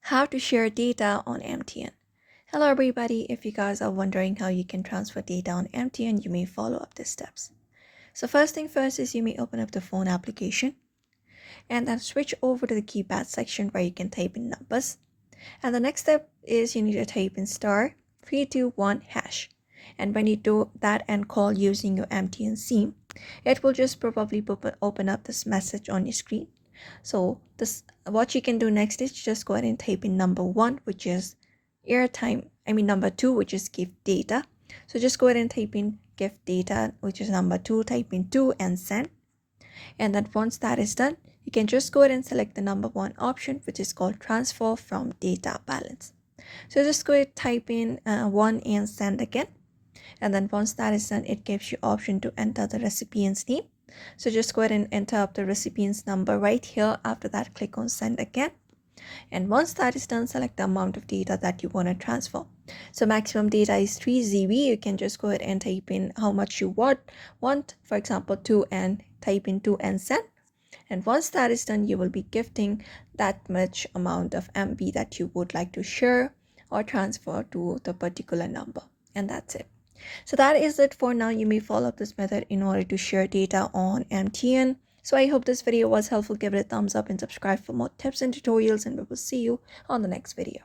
How to share data on MTN. Hello everybody, if you guys are wondering how you can transfer data on MTN, you may follow up these steps. So first thing first is you may open up the phone application and then switch over to the keypad section where you can type in numbers. And the next step is you need to type in *321#. And when you do that and call using your MTN SIM, it will just probably open up this message on your screen. So what you can do next is just go ahead and type in number 1, which is number 2, which is give data. So just go ahead and type in give data, which is number 2, type in 2 and send. And then once that is done, you can just go ahead and select the number 1 option, which is called transfer from data balance. So just go ahead and type in 1 and send again. And then once that is done, it gives you option to enter the recipient's name. So just go ahead and enter up the recipient's number right here. After that, click on send again. And once that is done, select the amount of data that you want to transfer. So maximum data is 3 GB. You can just go ahead and type in how much you want, for example, 2, and type in 2 and send. And once that is done, you will be gifting that much amount of MB that you would like to share or transfer to the particular number. And that's it. So that is it for now. You may follow up this method in order to share data on MTN. So I hope this video was helpful. Give it a thumbs up and subscribe for more tips and tutorials, and we will see you on the next video.